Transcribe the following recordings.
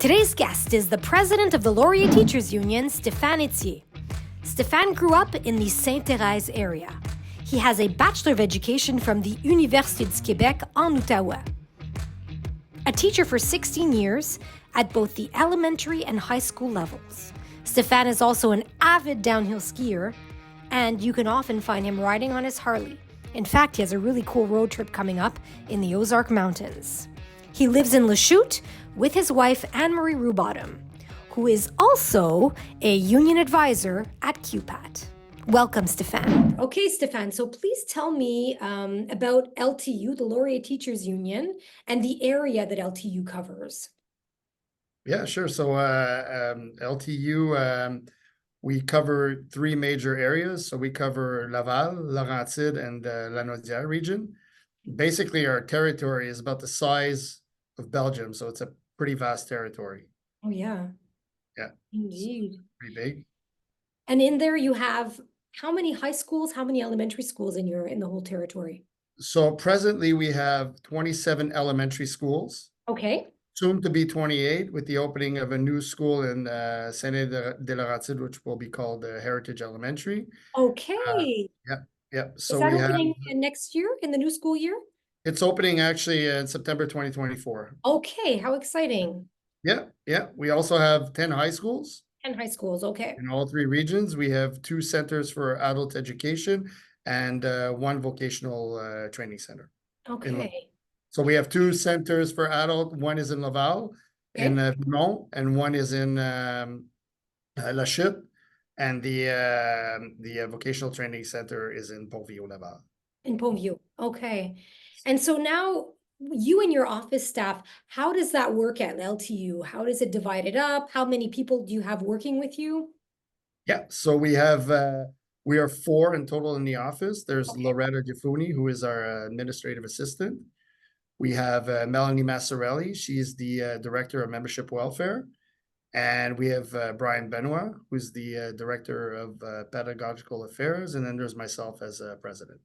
Today's guest is the president of the Laurier Teachers Union, Stephan Éthier. Stephan grew up in the Sainte-Thérèse area. He has a Bachelor of Education from the Université du Québec en Outaouais. A teacher for 16 years at both the elementary and high school levels. Stephan is also an avid downhill skier, and you can often find him riding on his Harley. In fact, he has a really cool road trip coming up in the Ozark Mountains. He lives in Lachute with his wife, Anne-Marie Rubottom, who is also a union advisor at QPAT. Welcome, Stephan. Okay, Stephan, so please tell me about LTU, the Laurier Teachers Union, and the area that LTU covers. Yeah, sure. So LTU, we cover three major areas. So we cover Laval, Laurentide, and La Naudière region. Basically, our territory is about the size of Belgium, so it's a pretty vast territory. Oh, yeah. Yeah. Indeed. Pretty big. And in there you have how many high schools, how many elementary schools in the whole territory? So presently we have 27 elementary schools. Okay. Soon to be 28 with the opening of a new school in Saint-Laurentide, which will be called Heritage Elementary. Okay. Yeah. So is that opening next year, in the new school year? It's opening actually in September 2024. Okay, how exciting. Yeah. We also have 10 high schools. 10 high schools, okay. In all three regions. We have 2 centers for adult education and 1 vocational training center. Okay. So we have 2 centers for adult. One is in Laval, in Piedmont, and one is in Lachute. And the vocational training center is in Pont-Vieux, Laval. In Pont-Vieux, okay. And so now you and your office staff, how does that work at LTU? How does it divide it up? How many people do you have working with you? Yeah, so we are 4 in total in the office. There's Loretta Giffuni, who is our administrative assistant. We have Melanie Massarelli. She's the director of membership welfare. And we have Brian Benoit, who's the director of pedagogical affairs. And then there's myself as president.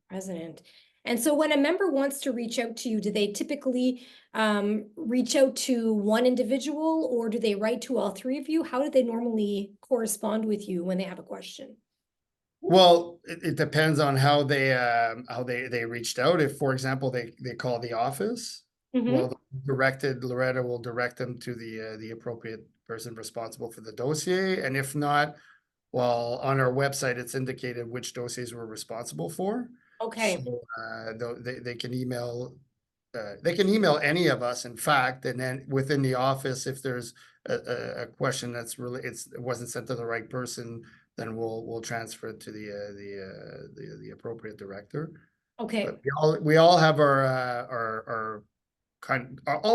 President. And so when a member wants to reach out to you, do they typically reach out to one individual, or do they write to all 3 of you? How do they normally correspond with you when they have a question? Well, it depends on how they reached out. If, for example, they call the office, well, Loretta will direct them to the appropriate person responsible for the dossier. And if not, well, on our website, it's indicated which dossiers we're responsible for. Okay. So, they can email any of us, in fact, and then within the office, if there's a question that's really it wasn't sent to the right person, then we'll transfer it to the appropriate director. Okay. But we all have all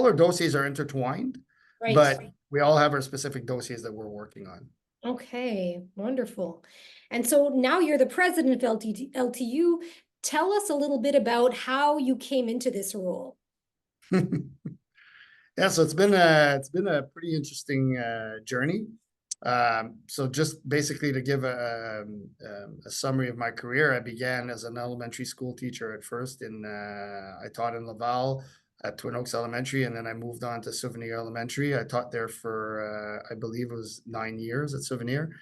our dossiers are intertwined, right. But we all have our specific dossiers that we're working on. Okay, wonderful. And so now you're the president of LTU. Tell us a little bit about how you came into this role. Yeah, so it's been a pretty interesting journey. So just basically to give a summary of my career, I began as an elementary school teacher at first. I taught in Laval at Twin Oaks Elementary, and then I moved on to Souvenir Elementary. I taught there for I believe it was 9 years at Souvenir.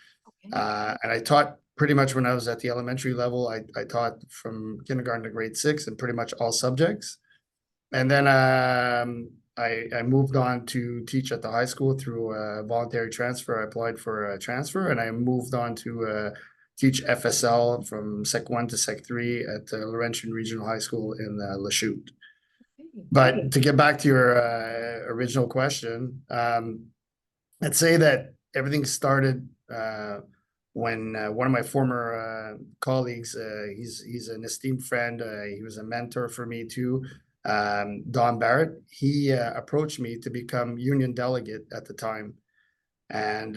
Okay. And I taught pretty much when I was at the elementary level. I taught from kindergarten to grade 6 and pretty much all subjects. And then I moved on to teach at the high school through a voluntary transfer. I applied for a transfer, and I moved on to teach FSL from Sec 1 to Sec 3 at Laurentian Regional High School in Lachute. But to get back to your original question, I'd say that everything started when one of my former colleagues, he's an esteemed friend, he was a mentor for me too, Don Barrett, he approached me to become union delegate at the time. And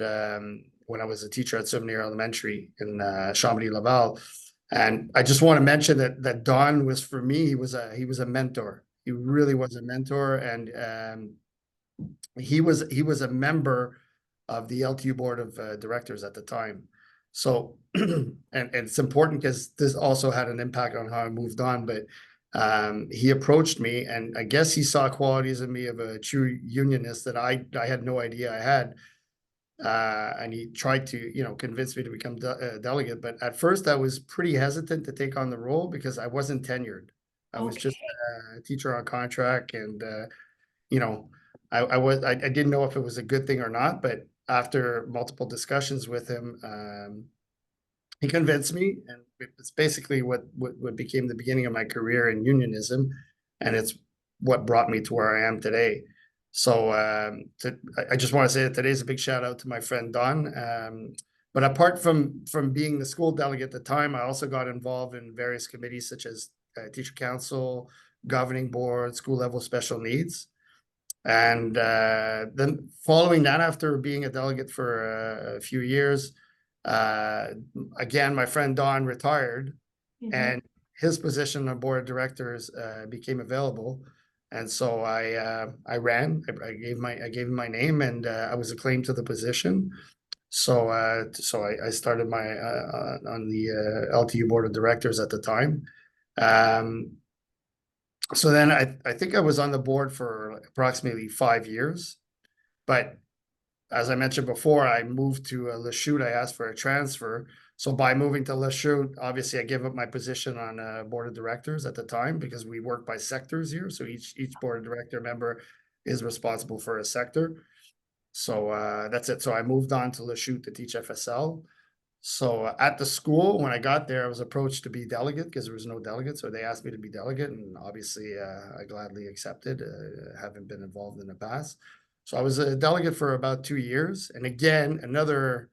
when I was a teacher at Souvenir Elementary in Chambly-Laval. And I just want to mention that Don was, for me, he was a mentor. He really was a mentor, and he was a member of the LTU board of directors at the time. So, and it's important because this also had an impact on how I moved on. But he approached me, and I guess he saw qualities in me of a true unionist that I had no idea I had. And he tried to, convince me to become a delegate. But at first, I was pretty hesitant to take on the role because I wasn't tenured. I was just a teacher on contract, and I didn't know if it was a good thing or not. But after multiple discussions with him, he convinced me, and it's basically what became the beginning of my career in unionism, and it's what brought me to where I am today. So I just want to say that today's a big shout out to my friend Don. But apart from being the school delegate at the time, I also got involved in various committees such as teacher council, governing board, school level special needs. And then following that, after being a delegate for a few years, again, my friend Don retired, and his position on board of directors became available. And so I ran. I gave him my name, and I was acclaimed to the position. So I started my on the LTU board of directors at the time. So then I think I was on the board for approximately 5 years, but as I mentioned before, I moved to Lachute. I asked for a transfer. So by moving to Lachute, obviously I gave up my position on board of directors at the time, because we work by sectors here. So each board of director member is responsible for a sector. So that's it. So I moved on to Lachute to teach FSL. So at the school, when I got there, I was approached to be delegate because there was no delegate. So they asked me to be delegate, and obviously I gladly accepted, having been involved in the past. So I was a delegate for about 2 years. And again, another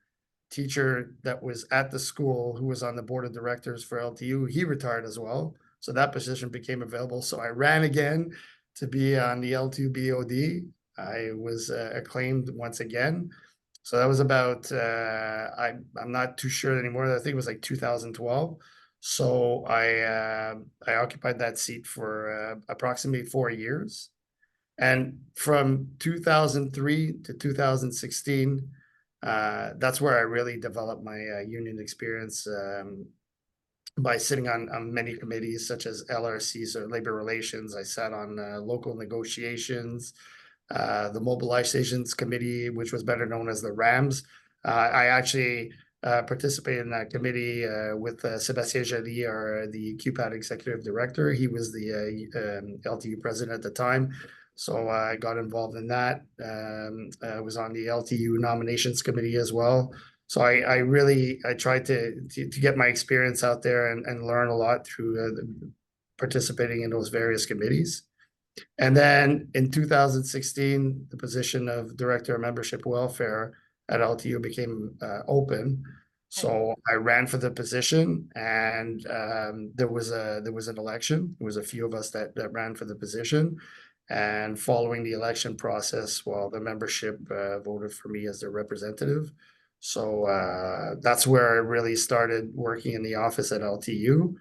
teacher that was at the school who was on the board of directors for LTU, he retired as well. So that position became available. So I ran again to be on the LTU BOD. I was acclaimed once again. So that was about, I'm not too sure anymore. I think it was like 2012. So I occupied that seat for approximately 4 years. And from 2003 to 2016, that's where I really developed my union experience, by sitting on many committees such as LRC, so labor relations. I sat on local negotiations, the mobilizations committee, which was better known as the RAMS. I actually participated in that committee with Sébastien Joly, the QPAT executive director. He was the LTU president at the time. So I got involved in that. I was on the LTU nominations committee as well. So I tried to get my experience out there and learn a lot through participating in those various committees. And then in 2016, the position of Director of Membership Welfare at LTU became open. So I ran for the position, and there was an election. There was a few of us that ran for the position. And following the election process, well, the membership voted for me as their representative. So that's where I really started working in the office at LTU.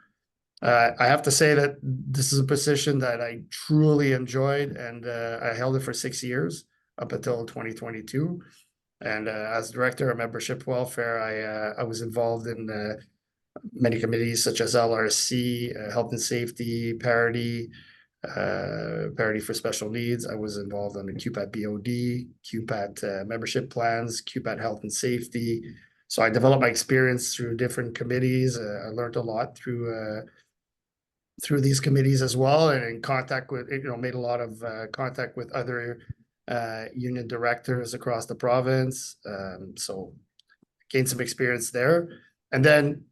I have to say that this is a position that I truly enjoyed, and I held it for 6 years up until 2022. And as Director of Membership Welfare, I was involved in many committees such as LRC, Health and Safety, Parity for Special Needs. I was involved on the QPAT BOD, QPAT membership plans, QPAT Health and Safety. So I developed my experience through different committees. I learned a lot through these committees as well, and in contact with, made a lot of contact with other union directors across the province. So gained some experience there. And then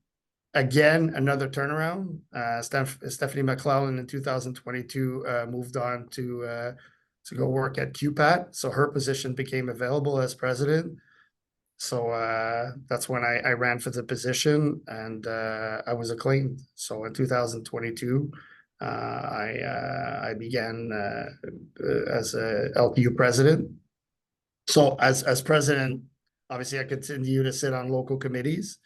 again, another turnaround. Stephanie McClellan in 2022 moved on to go work at QPAT. So her position became available as president. So that's when I ran for the position, and I was acclaimed. So in 2022, I began as a LTU president. So as president, obviously I continue to sit on local committees,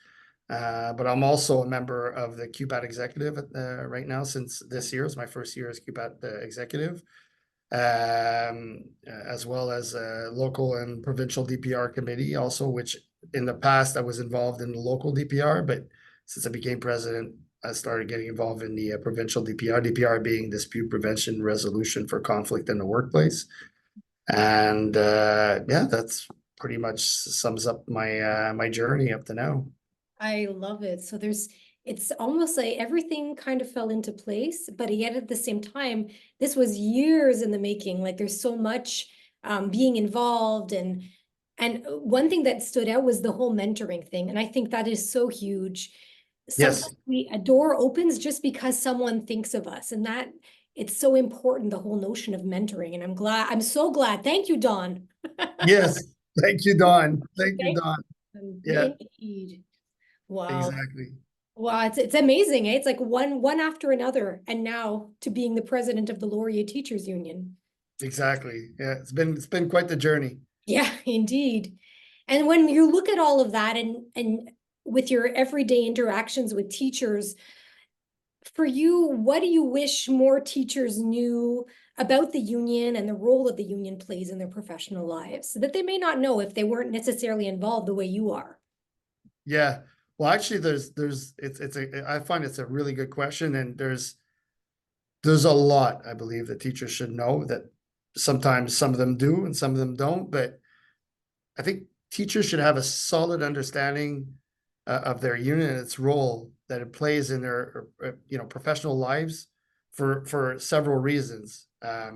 but I'm also a member of the QPAT executive right now. Since this year is my first year as QPAT executive. As well as a local and provincial DPR committee also, which in the past I was involved in the local DPR, but since I became president, I started getting involved in the provincial DPR being dispute prevention resolution for conflict in the workplace. And yeah, that's pretty much sums up my my journey up to now. I love it. So it's almost like everything kind of fell into place, but yet at the same time, this was years in the making. Like there's so much being involved, and one thing that stood out was the whole mentoring thing. And I think that is so huge. Yes, Sometimes a door opens just because someone thinks of us, and that it's so important, the whole notion of mentoring. And I'm so glad. Thank you, Dawn. yes. Thank you, Don. Thank you, Thank Don. Yeah, you. Indeed. Wow. exactly. Wow, it's amazing, eh? It's like one after another, and now to being the president of the Laurier Teachers Union. Exactly. Yeah, it's been quite the journey. Yeah, indeed. And when you look at all of that and with your everyday interactions with teachers, for you, what do you wish more teachers knew about the union and the role that the union plays in their professional lives that they may not know if they weren't necessarily involved the way you are? Yeah. Well, actually, I find it's a really good question, and there's a lot I believe that teachers should know that sometimes some of them do and some of them don't. But I think teachers should have a solid understanding of their union and its role that it plays in their professional lives for several reasons. I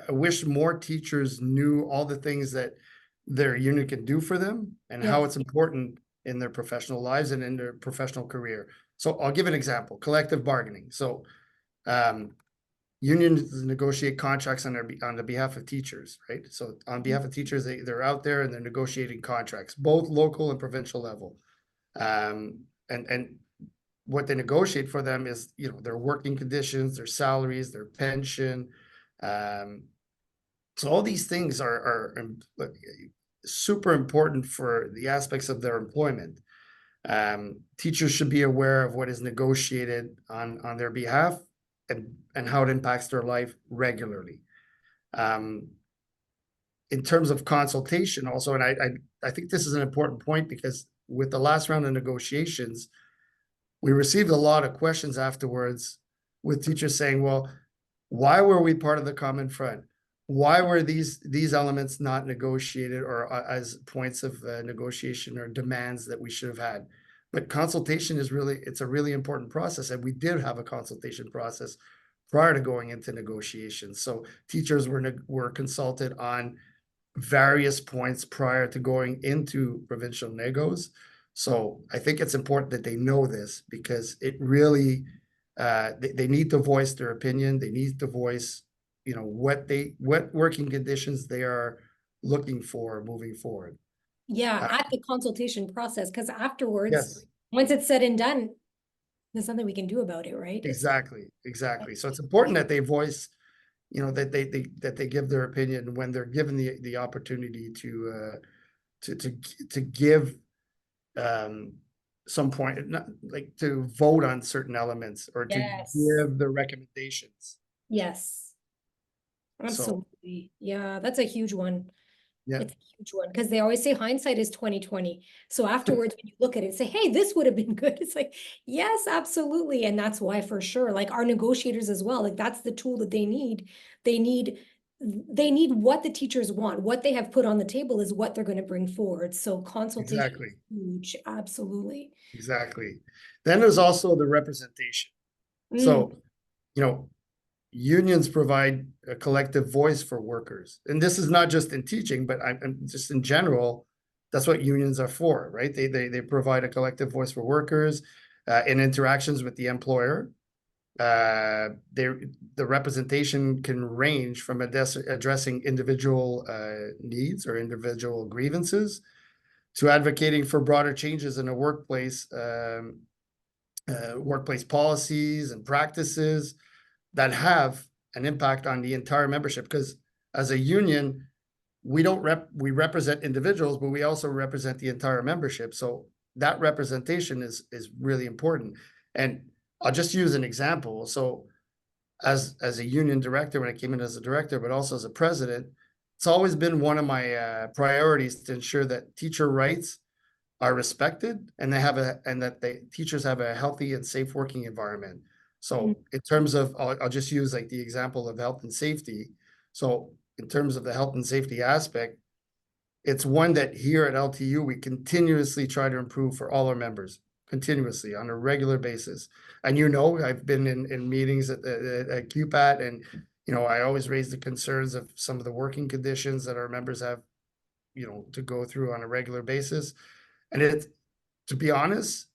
wish more teachers knew all the things that their union can do for them and how Yes. it's important in their professional lives and in their professional career. So I'll give an example: collective bargaining. So um, unions negotiate contracts on the behalf of teachers, right? So on behalf of teachers, they're out there and they're negotiating contracts, both local and provincial level. And what they negotiate for them is, their working conditions, their salaries, their pension. So all these things are super important for the aspects of their employment. Teachers should be aware of what is negotiated on their behalf and how it impacts their life regularly. In terms of consultation also, and I think this is an important point, because with the last round of negotiations, we received a lot of questions afterwards with teachers saying, well, why were we part of the common front? Why were these elements not negotiated or as points of negotiation or demands that we should have had? But consultation it's a really important process, and we did have a consultation process prior to going into negotiations. So teachers were consulted on various points prior to going into provincial negos. So I think it's important that they know this, because it really they need to voice their opinion. They need to voice, what working conditions they are looking for moving forward. Yeah, at the consultation process, because afterwards, Yes, once it's said and done, there's nothing we can do about it, right? exactly. So it's important that they voice, that they give their opinion when they're given the opportunity to give some point, not like to vote on certain elements or to Yes. give the recommendations. Yes, So absolutely. Yeah, that's a huge one. yeah, It's a huge one because they always say hindsight is 20/20. So afterwards, when you look at it and say, hey, this would have been good, it's like, yes, absolutely. And that's why for sure, like our negotiators as well, like that's the tool that they need. They need they need what the teachers want. What they have put on the table is what they're going to bring forward. So consultation is exactly. huge. Absolutely. Exactly. Then there's also the representation. Mm, So, unions provide a collective voice for workers. And this is not just in teaching, but I'm just in general, that's what unions are for, right? They provide a collective voice for workers in interactions with the employer. The representation can range from addressing individual needs or individual grievances to advocating for broader changes in the workplace, workplace policies and practices that have an impact on the entire membership. Because as a union, we represent individuals, but we also represent the entire membership. So that representation is really important. And I'll just use an example. So as a union director, when I came in as a director, but also as a president, it's always been one of my priorities to ensure that teacher rights are respected, and that teachers have a healthy and safe working environment. So in terms of, I'll just use like the example of health and safety. So in terms of the health and safety aspect, it's one that here at LTU, we continuously try to improve for all our members, continuously on a regular basis. And I've been in meetings at QPAT, and I always raise the concerns of some of the working conditions that our members have, to go through on a regular basis. And to be honest,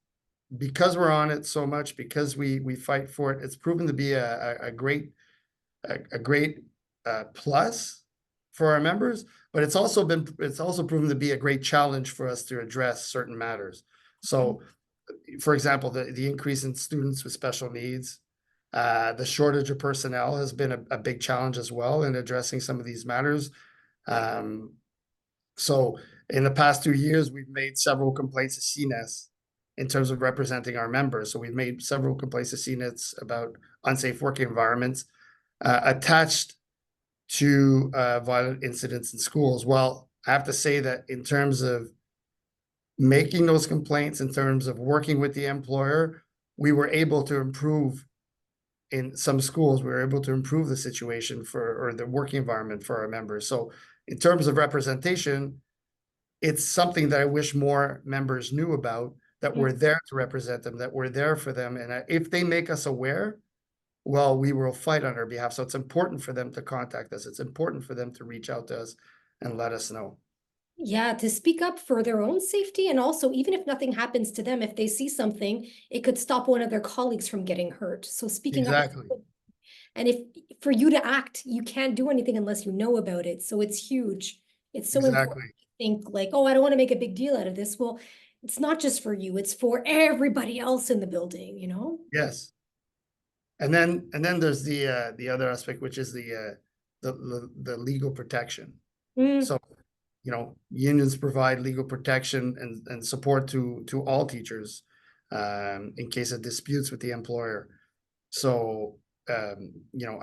because we're on it so much, because we fight for it, it's proven to be a great plus for our members, but it's also proven to be a great challenge for us to address certain matters. So, for example, the increase in students with special needs, the shortage of personnel has been a big challenge as well in addressing some of these matters. So in the past 2 years, we've made several complaints to CNES in terms of representing our members. So we've made several complaints to CNES about unsafe working environments attached to violent incidents in schools. Well, I have to say that in terms of making those complaints, in terms of working with the employer, we were able to improve in some schools. We were able to improve the situation or the working environment for our members. So in terms of representation, it's something that I wish more members knew about, that we're there to represent them, that we're there for them. And if they make us aware, well, we will fight on our behalf. So it's important for them to contact us. It's important for them to reach out to us and let us know. Yeah, to speak up for their own safety. And also, even if nothing happens to them, if they see something, it could stop one of their colleagues from getting hurt. So speaking up. Exactly. And if for you to act, you can't do anything unless you know about it. So it's huge. It's so important to think like, oh, I don't want to make a big deal out of this. Well, it's not just for you, it's for everybody else in the building, Yes. And then there's the other aspect, which is the legal protection. So, unions provide legal protection and support to all teachers in case of disputes with the employer. So,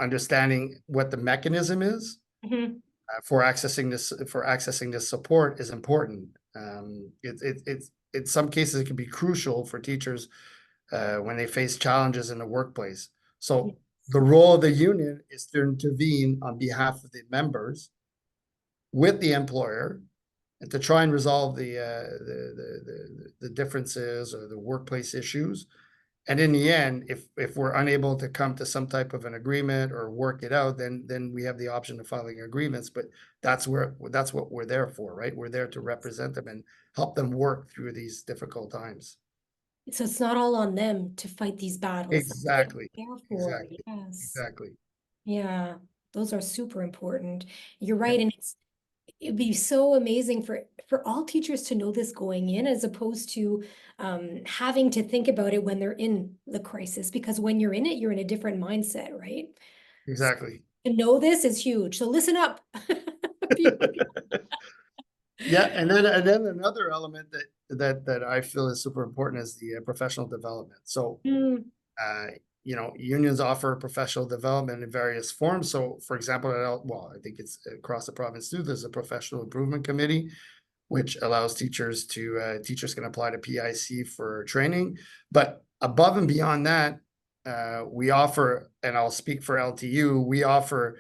understanding what the mechanism is for accessing this support is important. It's in some cases it can be crucial for teachers when they face challenges in the workplace. So the role of the union is to intervene on behalf of the members with the employer and to try and resolve the differences or the workplace issues. And in the end, if we're unable to come to some type of an agreement or work it out, then we have the option of filing agreements. But that's what we're there for, right? We're there to represent them and help them work through these difficult times. So it's not all on them to fight these battles. Exactly. Exactly. Yes. Exactly. Yeah, those are super important. You're right, and it'd be so amazing for all teachers to know this going in, as opposed to having to think about it when they're in the crisis, because when you're in it, you're in a different mindset, right? Exactly. So to know this is huge. So listen up. Yeah, and then another element that I feel is super important is the professional development. So, unions offer professional development in various forms. So, for example, I think it's across the province too. There's a professional improvement committee, which allows teachers can apply to PIC for training. But above and beyond that, we offer, and I'll speak for LTU, we offer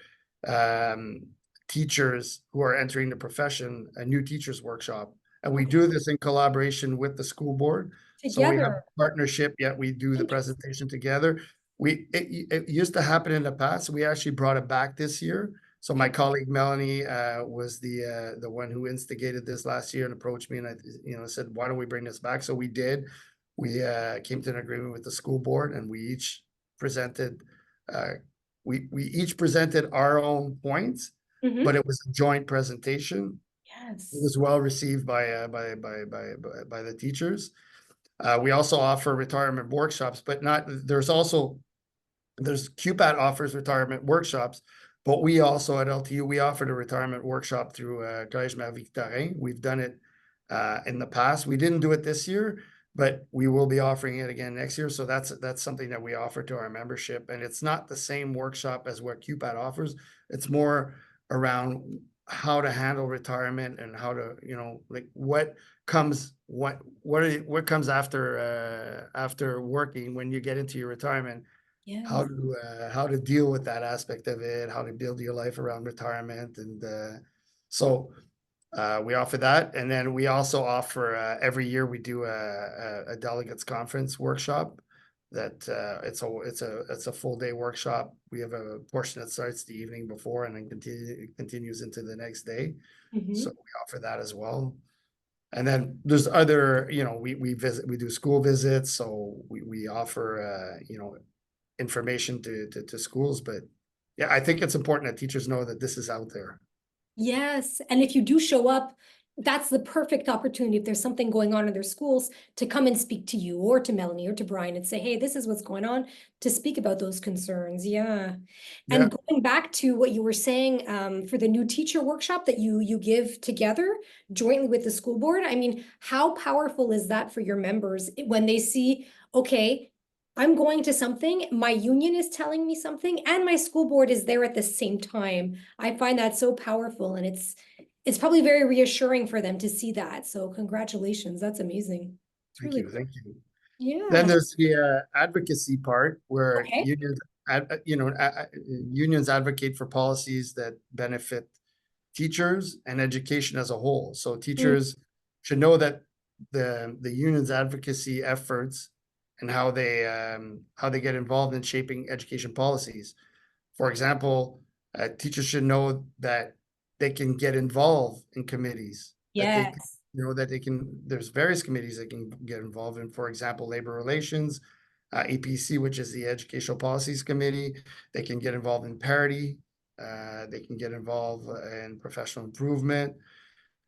teachers who are entering the profession a new teachers workshop. And we do this in collaboration with the school board. Together. So we have a partnership, yet we do the presentation together. It used to happen in the past. We actually brought it back this year. So my colleague Melanie was the one who instigated this last year and approached me, and I said, why don't we bring this back? So we did. We came to an agreement with the school board, and we each presented our own points, but it was a joint presentation. Yes. It was well received by the teachers. We also offer retirement workshops, but there's QPAT offers retirement workshops, but we also at LTU, we offered a retirement workshop through Collège Marie-Victorin. We've done it in the past. We didn't do it this year, but we will be offering it again next year. So that's something that we offer to our membership. And it's not the same workshop as what QPAT offers. It's more around how to handle retirement and how to, like what comes after working when you get into your retirement, Yes. how to deal with that aspect of it, how to build your life around retirement. And so we offer that. And then we also offer every year we do a delegates conference workshop that it's a full day workshop. We have a portion that starts the evening before and then continues into the next day. So we offer that as well. And then there's other, we do school visits, so we offer information to schools. But yeah, I think it's important that teachers know that this is out there. Yes. And if you do show up, that's the perfect opportunity if there's something going on in their schools to come and speak to you or to Melanie or to Brian and say, hey, this is what's going on, to speak about those concerns. Yeah. And going back to what you were saying for the new teacher workshop that you give together jointly with the school board, I mean, how powerful is that for your members when they see, okay, I'm going to something, my union is telling me something, and my school board is there at the same time. I find that so powerful, and it's probably very reassuring for them to see that. So congratulations, that's amazing. It's Thank really you. Thank you. Yeah. Then there's the advocacy part where Okay. unions advocate for policies that benefit teachers and education as a whole. So teachers should know that the union's advocacy efforts and how they get involved in shaping education policies. For example, teachers should know that they can get involved in committees. Yes. There's various committees they can get involved in. For example, labor relations, EPC, which is the Educational Policies Committee. They can get involved in parity. They can get involved in professional improvement.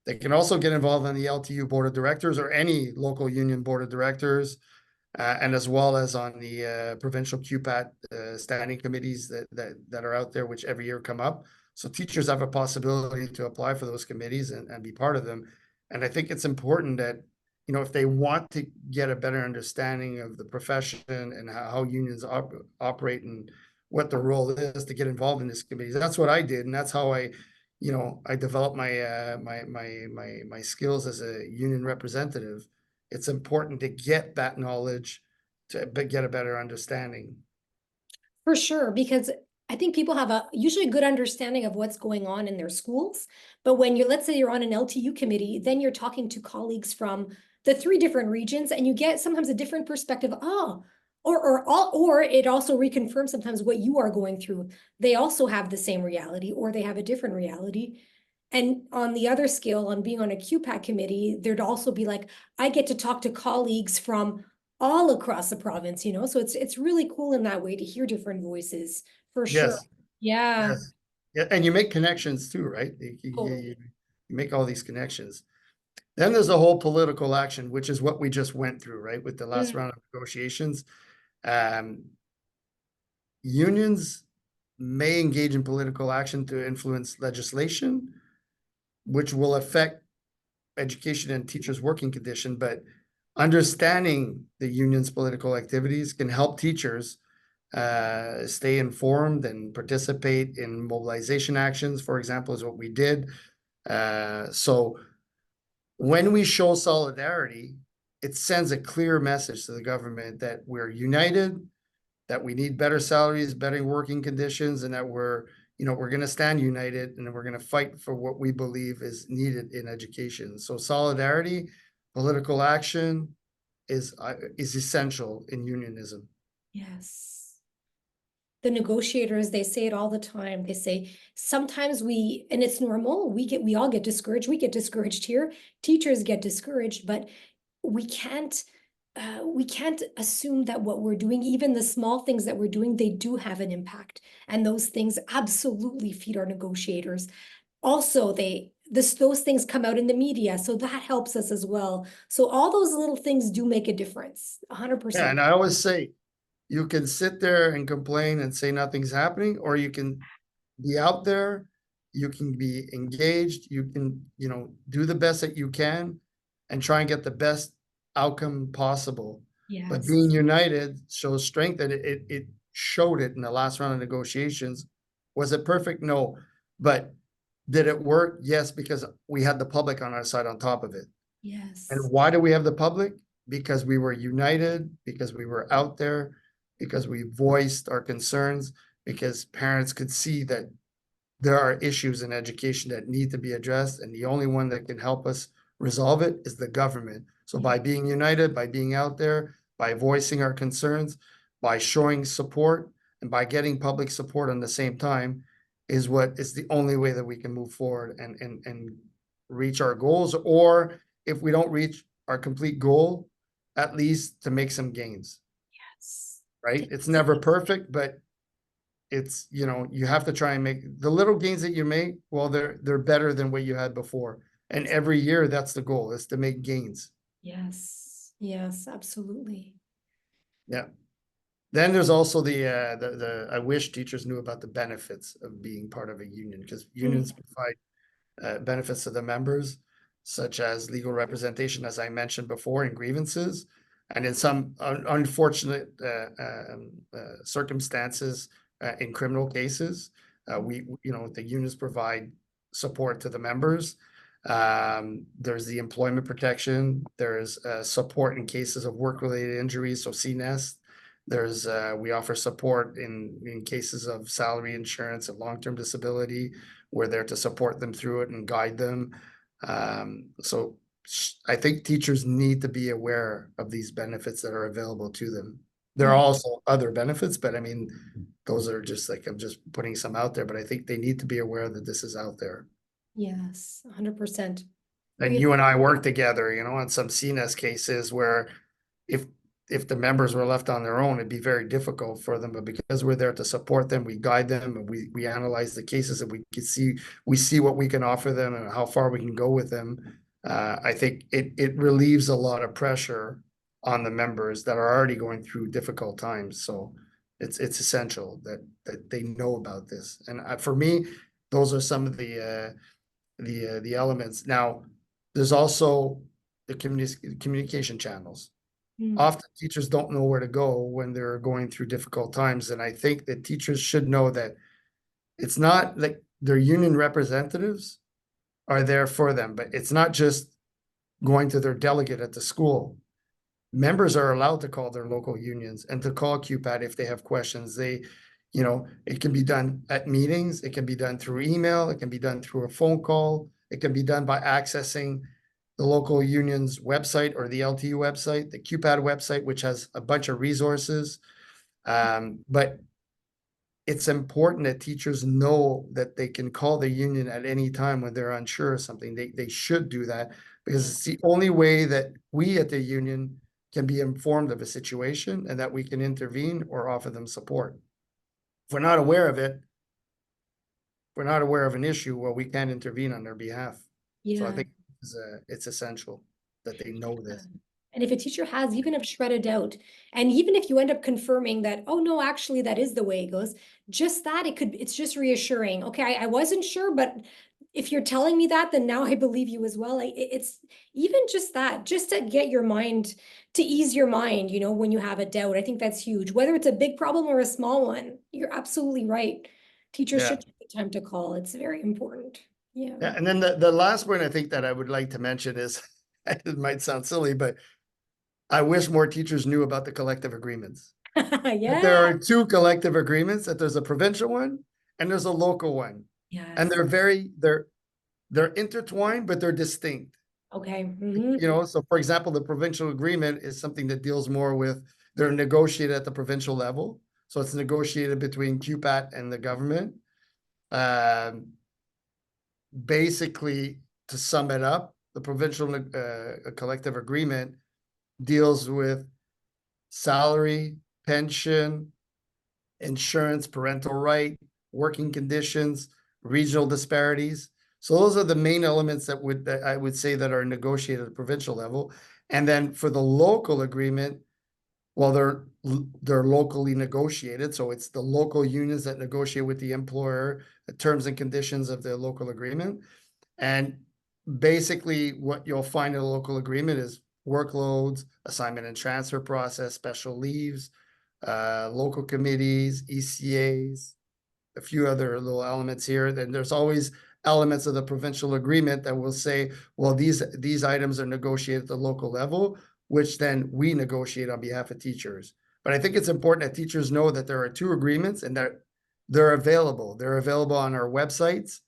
They can also get involved in the LTU board of directors or any local union board of directors, and as well as on the provincial QPAT standing committees that are out there, which every year come up. So teachers have a possibility to apply for those committees and be part of them. And I think it's important that, if they want to get a better understanding of the profession and how unions operate and what the role is, to get involved in this committee. That's what I did, and that's how I developed my skills as a union representative. It's important to get that knowledge to get a better understanding. For sure, because I think people have a usually good understanding of what's going on in their schools. But when let's say you're on an LTU committee, then you're talking to colleagues from the 3 different regions and you get sometimes a different perspective. Oh, or it also reconfirms sometimes what you are going through. They also have the same reality or they have a different reality. And on the other scale, on being on a QPAC committee, there'd also be like, I get to talk to colleagues from all across the province, so it's really cool in that way to hear different voices, for sure. Yes. Yeah. Yes. Yeah, and you make connections too, right? Totally. You make all these connections. Then there's the whole political action, which is what we just went through, right? With the last round of negotiations. Unions may engage in political action to influence legislation, which will affect education and teachers' working condition, but understanding the union's political activities can help teachers stay informed and participate in mobilization actions, for example, is what we did. So when we show solidarity, it sends a clear message to the government that we're united, that we need better salaries, better working conditions, and that we're going to stand united and we're going to fight for what we believe is needed in education. So solidarity, political action is essential in unionism. Yes. The negotiators, they say it all the time. They say sometimes and it's normal, we all get discouraged. We get discouraged here. Teachers get discouraged, but we can't assume that what we're doing, even the small things that we're doing, they do have an impact. And those things absolutely feed our negotiators. Also, those things come out in the media, so that helps us as well. So all those little things do make a difference, 100%. Yeah, and I always say, you can sit there and complain and say nothing's happening, or you can be out there, you can be engaged, you can, do the best that you can and try and get the best outcome possible. Yes. But being united shows strength, and it showed it in the last round of negotiations. Was it perfect? No. But Did it work? Yes, because we had the public on our side on top of it. Yes. And why do we have the public? Because we were united, because we were out there, because we voiced our concerns, because parents could see that there are issues in education that need to be addressed, and the only one that can help us resolve it is the government. So by being united, by being out there, by voicing our concerns, by showing support, and by getting public support on the same time, is what is the only way that we can move forward and reach our goals, or if we don't reach our complete goal, at least to make some gains. Yes. Right? It's never perfect, but it's, you know, you have to try and make the little gains that you make, well, they're better than what you had before. And every year that's the goal, is to make gains. Yes. Yes, absolutely. Yeah. Then there's also the I wish teachers knew about the benefits of being part of a union, because unions provide benefits to the members, such as legal representation, as I mentioned before, in grievances, and in some unfortunate circumstances, in criminal cases, the unions provide support to the members. There's the employment protection. There's support in cases of work-related injuries, so CNES. There's we offer support in cases of salary insurance and long-term disability. We're there to support them through it and guide them. So I think teachers need to be aware of these benefits that are available to them. There are also other benefits, but I mean, those are just like, I'm just putting some out there, but I think they need to be aware that this is out there. Yes, 100%. And you and I work together, you know, on some CNES cases where if the members were left on their own, it'd be very difficult for them. But because we're there to support them, we guide them, and we analyze the cases, and we see what we can offer them and how far we can go with them. I think it relieves a lot of pressure on the members that are already going through difficult times. So it's essential that they know about this. And for me, those are some of the elements. Now, there's also the communication channels. Often teachers don't know where to go when they're going through difficult times. And I think that teachers should know that it's not like their union representatives are there for them, but it's not just going to their delegate at the school. Members are allowed to call their local unions and to call QPAT if they have questions. It can be done at meetings. It can be done through email. It can be done through a phone call. It can be done by accessing the local union's website or the LTU website, the QPAT website, which has a bunch of resources. But it's important that teachers know that they can call the union at any time when they're unsure of something. They should do that, because it's the only way that we at the union can be informed of a situation and that we can intervene or offer them support. If we're not aware of it, if we're not aware of an issue, well, we can't intervene on their behalf. So I think it's essential that they know this. And if a teacher has even a shred of doubt, and even if you end up confirming that, oh no, actually that is the way it goes, just that it's just reassuring. Okay, I wasn't sure, but if you're telling me that, then now I believe you as well. It's even just that, just to get your mind, to ease your mind, when you have a doubt. I think that's huge. Whether it's a big problem or a small one, you're absolutely right. Teachers should take the time to call. It's very important. Yeah. And then the last point I think that I would like to mention is, it might sound silly, but I wish more teachers knew about the collective agreements. Yeah. There are two collective agreements, that there's a provincial one and there's a local one. Yes. And they're intertwined, but they're distinct. Okay. So for example, the provincial agreement is something that deals more with, they're negotiated at the provincial level. So it's negotiated between QPAT and the government. Basically, to sum it up, the provincial collective agreement deals with salary, pension, insurance, parental right, working conditions, regional disparities. So those are the main elements that I would say that are negotiated at the provincial level. And then for the local agreement, well, they're locally negotiated. So it's the local unions that negotiate with the employer the terms and conditions of the local agreement. And basically what you'll find in a local agreement is workloads, assignment and transfer process, special leaves, local committees, ECAs, a few other little elements here. Then there's always elements of the provincial agreement that will say, well, these items are negotiated at the local level, which then we negotiate on behalf of teachers. But I think it's important that teachers know that there are two agreements and that they're available. They're available on our websites.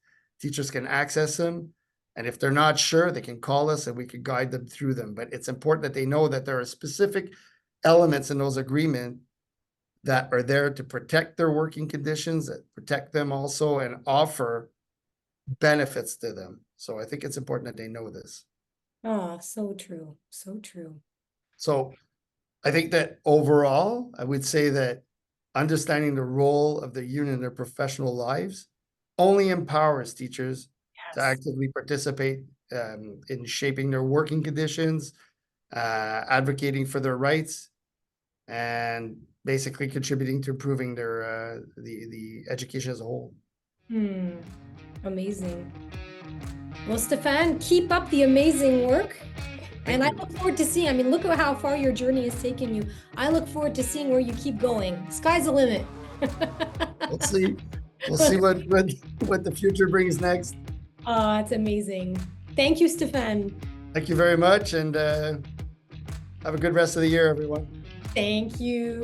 Teachers can access them. And if they're not sure, they can call us and we can guide them through them. But it's important that they know that there are specific elements in those agreements that are there to protect their working conditions, that protect them also, and offer benefits to them. So I think it's important that they know this. Oh, so true. So true. So I think that overall, I would say that understanding the role of the union in their professional lives only empowers teachers to actively participate in shaping their working conditions, advocating for their rights, and basically contributing to improving their the education as a whole. Amazing. Well, Stephan, keep up the amazing work. And I look forward to seeing, I mean, look at how far your journey has taken you. I look forward to seeing where you keep going. Sky's the limit. We'll see. We'll see what the future brings next. Oh, it's amazing. Thank you, Stephan. Thank you very much, and have a good rest of the year, everyone. Thank you.